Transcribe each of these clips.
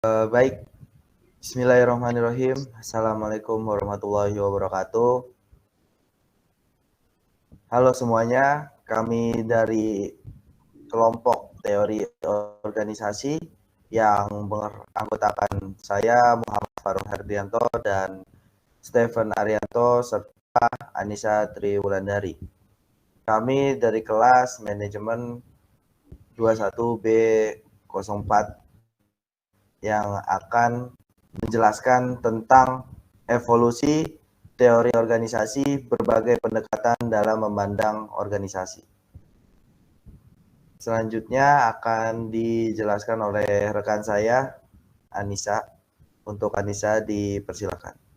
Baik, Bismillahirrahmanirrahim. Assalamualaikum warahmatullahi wabarakatuh. Halo semuanya, kami dari kelompok teori organisasi yang beranggotakan saya Muhammad Faruk Herdianto dan Stephen Arianto serta Anissa Triwulandari. Kami dari kelas manajemen 21B04 yang akan menjelaskan tentang evolusi teori organisasi, berbagai pendekatan dalam memandang organisasi. Selanjutnya akan dijelaskan oleh rekan saya, Anissa. Untuk Anissa dipersilakan.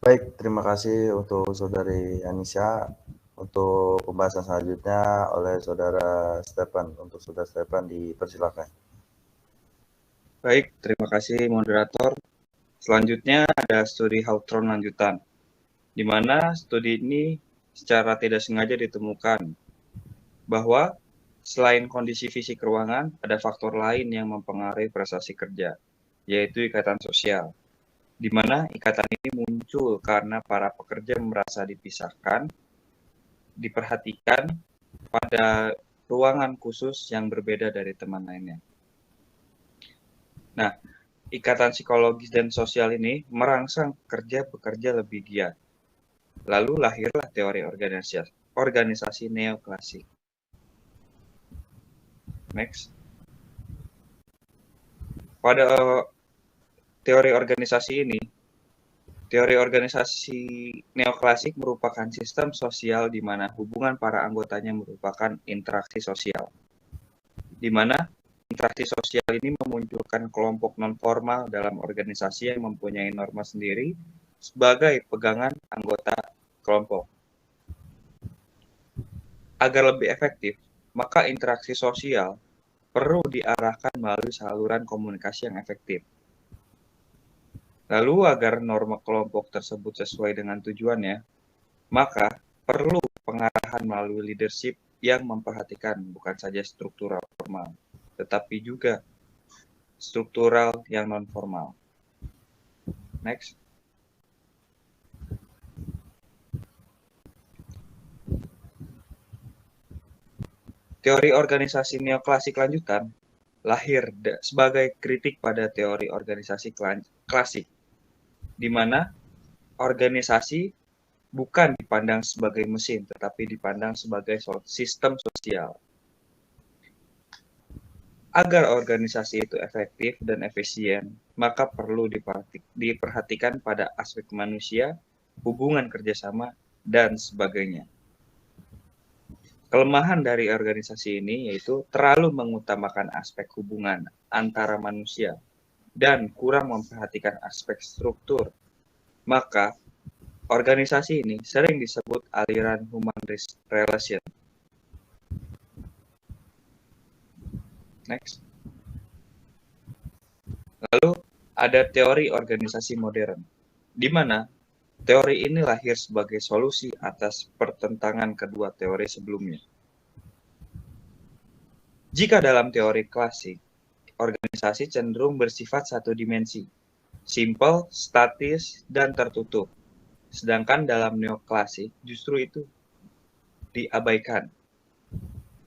Baik, terima kasih untuk Saudari Anissa. Untuk pembahasan selanjutnya oleh Saudara Stefan. Untuk Saudara Stefan dipersilakan. Baik, terima kasih moderator. Selanjutnya ada studi Hawthorne lanjutan, di mana studi ini secara tidak sengaja ditemukan bahwa selain kondisi fisik ruangan, ada faktor lain yang mempengaruhi prestasi kerja, yaitu ikatan sosial, di mana ikatan ini muncul karena para pekerja merasa dipisahkan, diperhatikan pada ruangan khusus yang berbeda dari teman lainnya. Nah, ikatan psikologis dan sosial ini merangsang pekerja bekerja lebih giat. Lalu lahirlah teori organisasi neoklasik. Next. Pada teori organisasi neoklasik merupakan sistem sosial di mana hubungan para anggotanya merupakan interaksi sosial. Di mana interaksi sosial ini memunculkan kelompok non-formal dalam organisasi yang mempunyai norma sendiri sebagai pegangan anggota kelompok. Agar lebih efektif, maka interaksi sosial perlu diarahkan melalui saluran komunikasi yang efektif. Lalu agar norma kelompok tersebut sesuai dengan tujuannya, maka perlu pengarahan melalui leadership yang memperhatikan bukan saja struktural formal, tetapi juga struktural yang non-formal. Next. Teori organisasi neoklasik lanjutan lahir sebagai kritik pada teori organisasi klasik, di mana organisasi bukan dipandang sebagai mesin, tetapi dipandang sebagai sistem sosial. Agar organisasi itu efektif dan efisien, maka perlu diperhatikan pada aspek manusia, hubungan kerjasama, dan sebagainya. Kelemahan dari organisasi ini yaitu terlalu mengutamakan aspek hubungan antara manusia dan kurang memperhatikan aspek struktur. Maka organisasi ini sering disebut aliran human relation. Next. Lalu ada teori organisasi modern, di mana teori ini lahir sebagai solusi atas pertentangan kedua teori sebelumnya. Jika dalam teori klasik, organisasi cenderung bersifat satu dimensi, simple, statis, dan tertutup. Sedangkan dalam neoklasik justru itu diabaikan.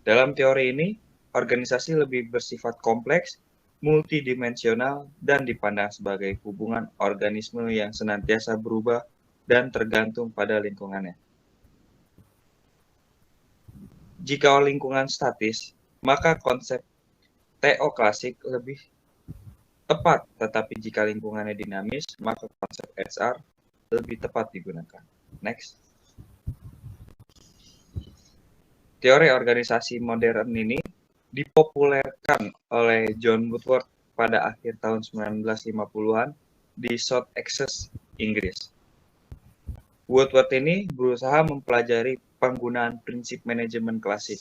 Dalam teori ini, organisasi lebih bersifat kompleks, multidimensional, dan dipandang sebagai hubungan organisme yang senantiasa berubah dan tergantung pada lingkungannya. Jika lingkungan statis, maka konsep teoklasik lebih tepat, tetapi jika lingkungannya dinamis, maka konsep HR lebih tepat digunakan. Next. Teori organisasi modern ini dipopulerkan oleh John Woodward pada akhir tahun 1950-an di South Essex, Inggris. Woodward ini berusaha mempelajari penggunaan prinsip manajemen klasik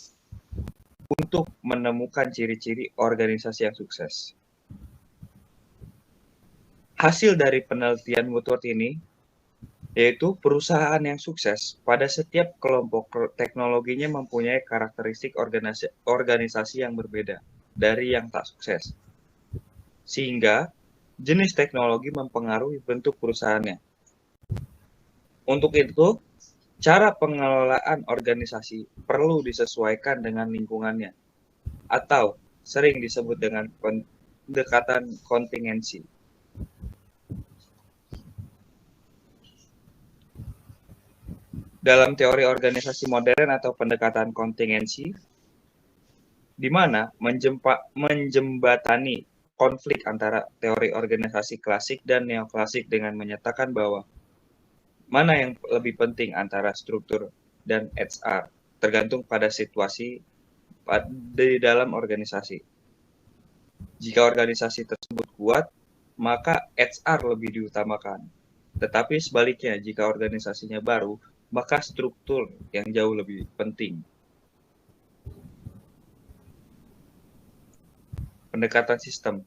untuk menemukan ciri-ciri organisasi yang sukses. Hasil dari penelitian Woodward ini yaitu perusahaan yang sukses pada setiap kelompok teknologinya mempunyai karakteristik organisasi yang berbeda dari yang tak sukses. Sehingga jenis teknologi mempengaruhi bentuk perusahaannya. Untuk itu, cara pengelolaan organisasi perlu disesuaikan dengan lingkungannya, atau sering disebut dengan pendekatan kontingensi. Dalam teori organisasi modern atau pendekatan kontingensi, di mana menjembatani konflik antara teori organisasi klasik dan neoklasik dengan menyatakan bahwa mana yang lebih penting antara struktur dan HR, tergantung pada situasi di dalam organisasi. Jika organisasi tersebut kuat, maka HR lebih diutamakan. Tetapi sebaliknya, jika organisasinya baru, maka struktur yang jauh lebih penting. Pendekatan sistem.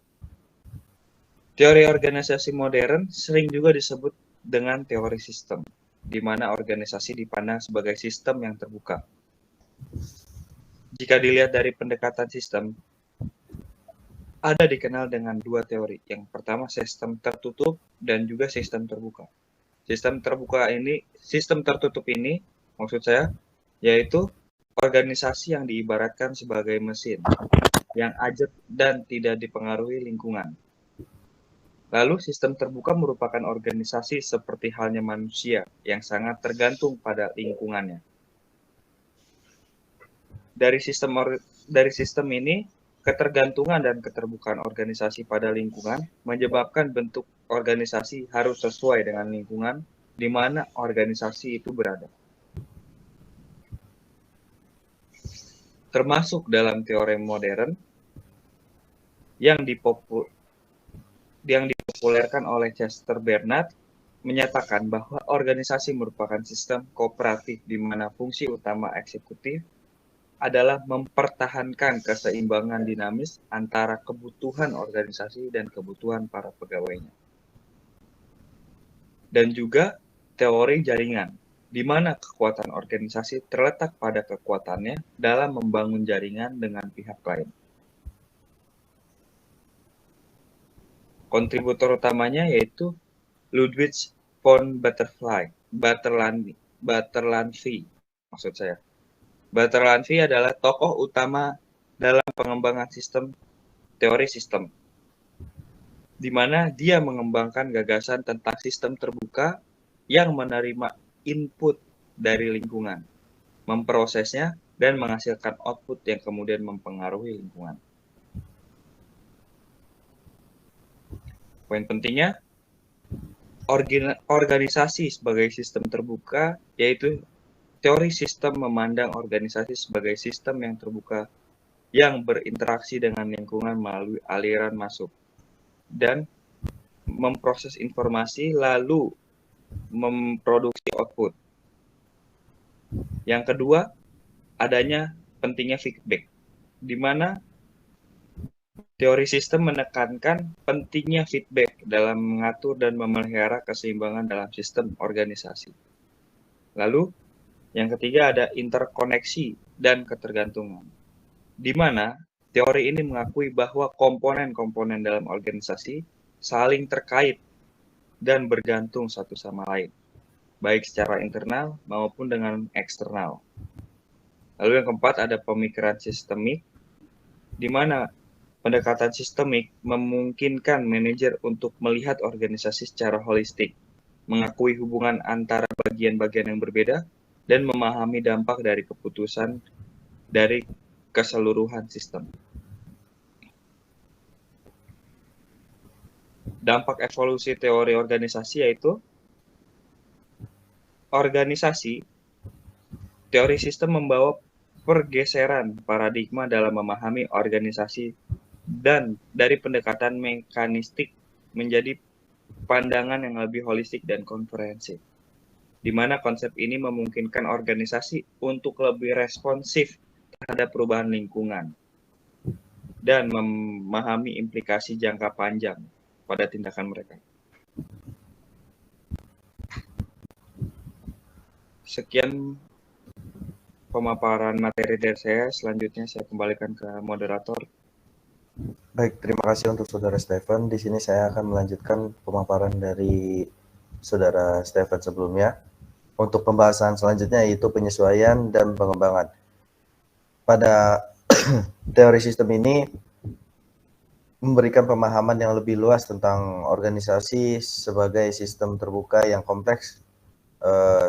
Teori organisasi modern sering juga disebut dengan teori sistem, di mana organisasi dipandang sebagai sistem yang terbuka. Jika dilihat dari pendekatan sistem, ada dikenal dengan dua teori. Yang pertama sistem tertutup dan juga sistem terbuka. Sistem tertutup ini, maksud saya, yaitu organisasi yang diibaratkan sebagai mesin yang ajak dan tidak dipengaruhi lingkungan. Lalu sistem terbuka merupakan organisasi seperti halnya manusia yang sangat tergantung pada lingkungannya. Dari sistem ini, ketergantungan dan keterbukaan organisasi pada lingkungan menyebabkan bentuk organisasi harus sesuai dengan lingkungan di mana organisasi itu berada. Termasuk dalam teori modern yang dipopulerkan oleh Chester Bernard menyatakan bahwa organisasi merupakan sistem kooperatif di mana fungsi utama eksekutif adalah mempertahankan keseimbangan dinamis antara kebutuhan organisasi dan kebutuhan para pegawainya. Dan juga teori jaringan, di mana kekuatan organisasi terletak pada kekuatannya dalam membangun jaringan dengan pihak lain. Kontributor utamanya yaitu Ludwig von Bartholomä, maksud saya. Bartholomä adalah tokoh utama dalam pengembangan teori sistem, di mana dia mengembangkan gagasan tentang sistem terbuka yang menerima input dari lingkungan, memprosesnya, dan menghasilkan output yang kemudian mempengaruhi lingkungan. Poin pentingnya, organisasi sebagai sistem terbuka, yaitu teori sistem memandang organisasi sebagai sistem yang terbuka yang berinteraksi dengan lingkungan melalui aliran masuk dan memproses informasi lalu memproduksi output. Yang kedua, adanya pentingnya feedback, di mana teori sistem menekankan pentingnya feedback dalam mengatur dan memelihara keseimbangan dalam sistem organisasi. Lalu, yang ketiga ada interkoneksi dan ketergantungan, di mana teori ini mengakui bahwa komponen-komponen dalam organisasi saling terkait dan bergantung satu sama lain, baik secara internal maupun dengan eksternal. Lalu yang keempat ada pemikiran sistemik, di mana pendekatan sistemik memungkinkan manajer untuk melihat organisasi secara holistik, mengakui hubungan antara bagian-bagian yang berbeda, dan memahami dampak dari keputusan dari keseluruhan sistem. Dampak evolusi teori organisasi yaitu teori sistem membawa pergeseran paradigma dalam memahami organisasi dan dari pendekatan mekanistik menjadi pandangan yang lebih holistik dan komprehensif, di mana konsep ini memungkinkan organisasi untuk lebih responsif terhadap perubahan lingkungan dan memahami implikasi jangka panjang pada tindakan mereka. Sekian pemaparan materi dari saya. Selanjutnya saya kembalikan ke moderator. Baik, terima kasih untuk Saudara Stephen. Di sini saya akan melanjutkan pemaparan dari Saudara Stephen sebelumnya. Untuk pembahasan selanjutnya yaitu penyesuaian dan pengembangan. Pada teori sistem ini memberikan pemahaman yang lebih luas tentang organisasi sebagai sistem terbuka yang kompleks,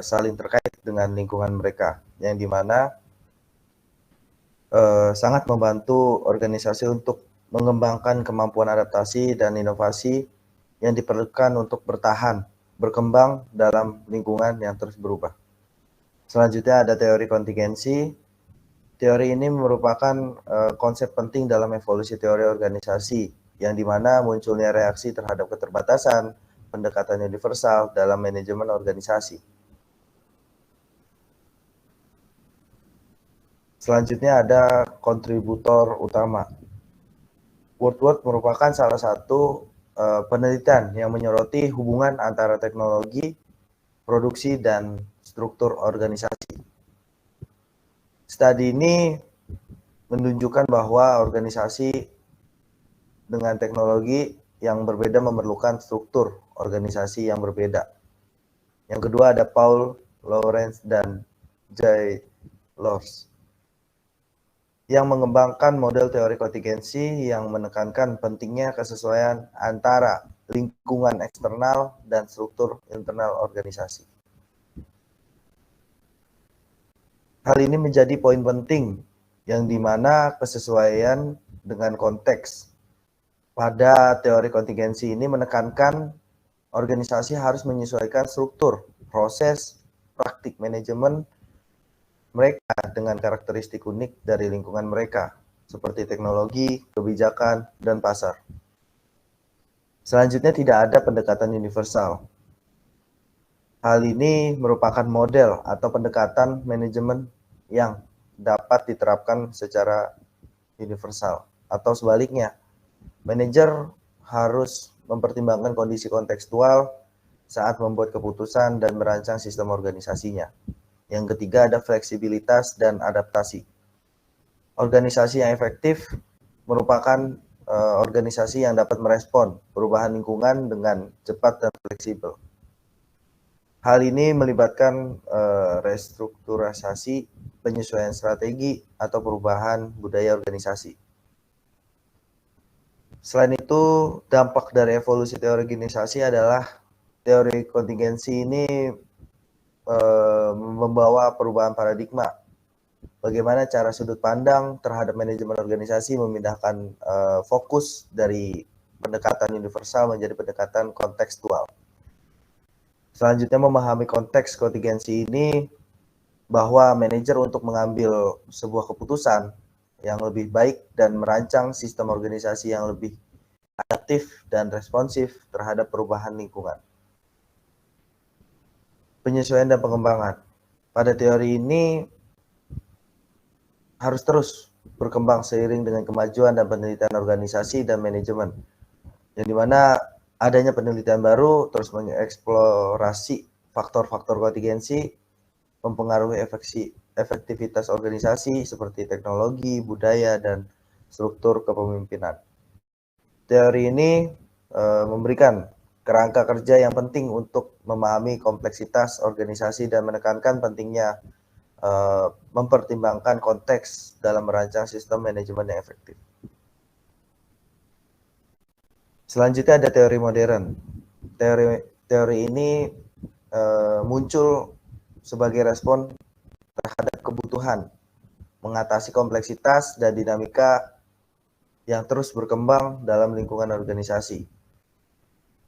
saling terkait dengan lingkungan mereka, yang dimana sangat membantu organisasi untuk mengembangkan kemampuan adaptasi dan inovasi yang diperlukan untuk bertahan, berkembang dalam lingkungan yang terus berubah. Selanjutnya ada teori kontingensi. Teori ini merupakan konsep penting dalam evolusi teori organisasi, yang dimana munculnya reaksi terhadap keterbatasan, pendekatan universal dalam manajemen organisasi. Selanjutnya ada kontributor utama. Woodward merupakan salah satu penelitian yang menyoroti hubungan antara teknologi, produksi, dan struktur organisasi. Studi ini menunjukkan bahwa organisasi dengan teknologi yang berbeda memerlukan struktur organisasi yang berbeda. Yang kedua ada Paul Lawrence dan Jay Lors yang mengembangkan model teori kontingensi yang menekankan pentingnya kesesuaian antara lingkungan eksternal dan struktur internal organisasi. Hal ini menjadi poin penting yang dimana kesesuaian dengan konteks pada teori kontingensi ini menekankan organisasi harus menyesuaikan struktur, proses, praktik manajemen mereka dengan karakteristik unik dari lingkungan mereka, seperti teknologi, kebijakan, dan pasar. Selanjutnya tidak ada pendekatan universal. Hal ini merupakan model atau pendekatan manajemen yang dapat diterapkan secara universal. Atau sebaliknya, manajer harus mempertimbangkan kondisi kontekstual saat membuat keputusan dan merancang sistem organisasinya. Yang ketiga ada fleksibilitas dan adaptasi. Organisasi yang efektif merupakan organisasi yang dapat merespon perubahan lingkungan dengan cepat dan fleksibel. Hal ini melibatkan restrukturisasi, penyesuaian strategi, atau perubahan budaya organisasi. Selain itu, dampak dari evolusi teori organisasi adalah teori kontingensi ini membawa perubahan paradigma. Bagaimana cara sudut pandang terhadap manajemen organisasi memindahkan fokus dari pendekatan universal menjadi pendekatan kontekstual. Selanjutnya memahami konteks kontingensi ini bahwa manajer untuk mengambil sebuah keputusan yang lebih baik dan merancang sistem organisasi yang lebih adaptif dan responsif terhadap perubahan lingkungan. Penyesuaian dan pengembangan. Pada teori ini harus terus berkembang seiring dengan kemajuan dan penelitian organisasi dan manajemen. Yang dimana adanya penelitian baru terus mengeksplorasi faktor-faktor kontingensi mempengaruhi efektivitas organisasi seperti teknologi, budaya, dan struktur kepemimpinan. Teori ini memberikan kerangka kerja yang penting untuk memahami kompleksitas organisasi dan menekankan pentingnya mempertimbangkan konteks dalam merancang sistem manajemen yang efektif. Selanjutnya ada teori modern. Teori ini muncul sebagai respon terhadap kebutuhan mengatasi kompleksitas dan dinamika yang terus berkembang dalam lingkungan organisasi.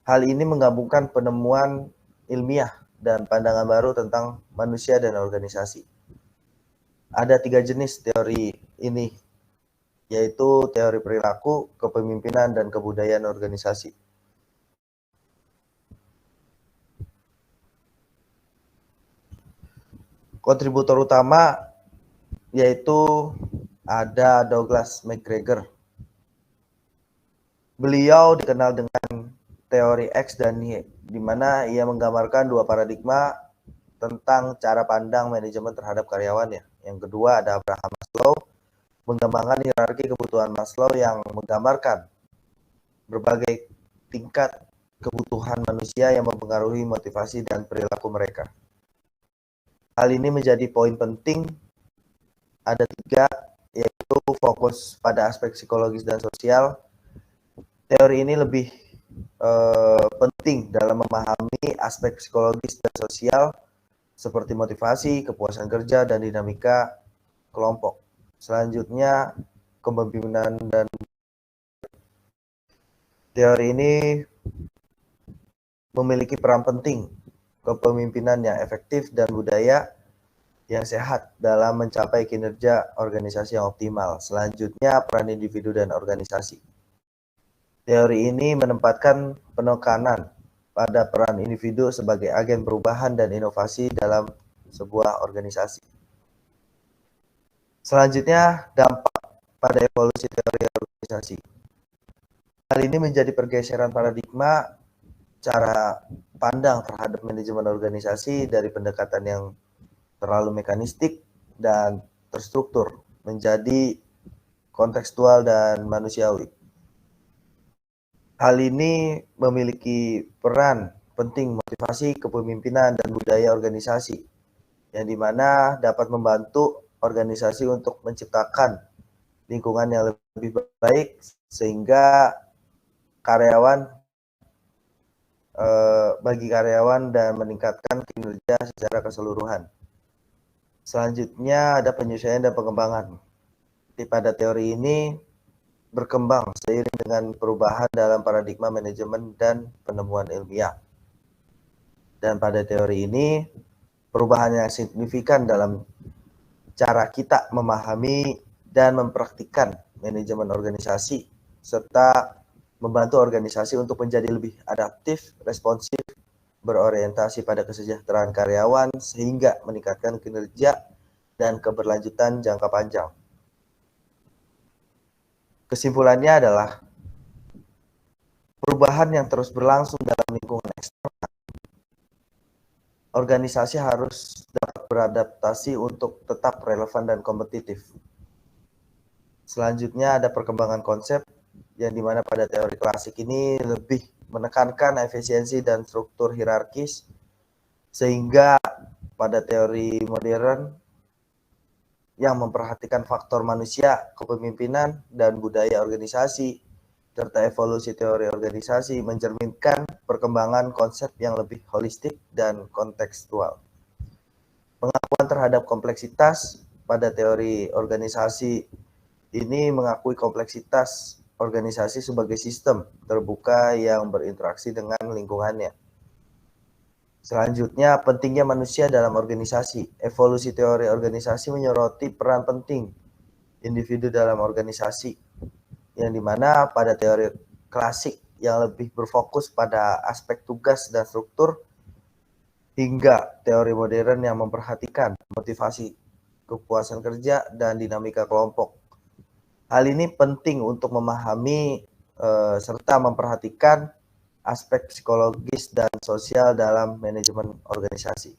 Hal ini menggabungkan penemuan ilmiah dan pandangan baru tentang manusia dan organisasi. Ada 3 jenis teori ini, yaitu teori perilaku, kepemimpinan, dan kebudayaan organisasi. Kontributor utama yaitu ada Douglas McGregor. Beliau dikenal dengan teori X dan Y, di mana ia menggambarkan 2 paradigma tentang cara pandang manajemen terhadap karyawannya. Yang kedua ada Abraham Maslow, mengembangkan hierarki kebutuhan Maslow yang menggambarkan berbagai tingkat kebutuhan manusia yang mempengaruhi motivasi dan perilaku mereka. Hal ini menjadi poin penting. Ada 3, yaitu fokus pada aspek psikologis dan sosial. Teori ini lebih penting dalam memahami aspek psikologis dan sosial seperti motivasi, kepuasan kerja, dan dinamika kelompok. Selanjutnya, kepemimpinan dan teori ini memiliki peran penting kepemimpinan yang efektif dan budaya yang sehat dalam mencapai kinerja organisasi yang optimal. Selanjutnya, peran individu dan organisasi. Teori ini menempatkan penekanan pada peran individu sebagai agen perubahan dan inovasi dalam sebuah organisasi. Selanjutnya, dampak pada evolusi teori organisasi. Hal ini menjadi pergeseran paradigma cara pandang terhadap manajemen organisasi dari pendekatan yang terlalu mekanistik dan terstruktur menjadi kontekstual dan manusiawi. Hal ini memiliki peran penting motivasi kepemimpinan dan budaya organisasi yang dimana dapat membantu organisasi untuk menciptakan lingkungan yang lebih baik sehingga bagi karyawan dan meningkatkan kinerja secara keseluruhan. Selanjutnya ada penyesuaian dan pengembangan. Pada teori ini berkembang seiring dengan perubahan dalam paradigma manajemen dan penemuan ilmiah. Dan pada teori ini, perubahan yang signifikan dalam cara kita memahami dan mempraktikkan manajemen organisasi, serta membantu organisasi untuk menjadi lebih adaptif, responsif, berorientasi pada kesejahteraan karyawan, sehingga meningkatkan kinerja dan keberlanjutan jangka panjang. Kesimpulannya adalah perubahan yang terus berlangsung dalam lingkungan eksternal. Organisasi harus dapat beradaptasi untuk tetap relevan dan kompetitif. Selanjutnya ada perkembangan konsep yang dimana pada teori klasik ini lebih menekankan efisiensi dan struktur hierarkis, sehingga pada teori modern yang memperhatikan faktor manusia, kepemimpinan, dan budaya organisasi, serta evolusi teori organisasi mencerminkan perkembangan konsep yang lebih holistik dan kontekstual. Pengakuan terhadap kompleksitas pada teori organisasi ini mengakui kompleksitas organisasi sebagai sistem terbuka yang berinteraksi dengan lingkungannya. Selanjutnya, pentingnya manusia dalam organisasi. Evolusi teori organisasi menyoroti peran penting individu dalam organisasi, yang dimana pada teori klasik yang lebih berfokus pada aspek tugas dan struktur, hingga teori modern yang memperhatikan motivasi, kepuasan kerja, dan dinamika kelompok. Hal ini penting untuk memahami serta memperhatikan aspek psikologis dan sosial dalam manajemen organisasi.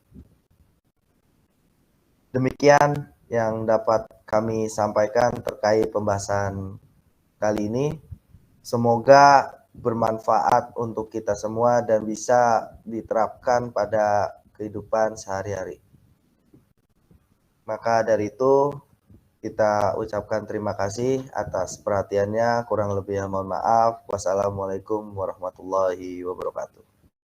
Demikian yang dapat kami sampaikan terkait pembahasan kali ini. Semoga bermanfaat untuk kita semua dan bisa diterapkan pada kehidupan sehari-hari. Maka dari itu, kita ucapkan terima kasih atas perhatiannya. Kurang lebihnya mohon maaf. Wassalamualaikum warahmatullahi wabarakatuh.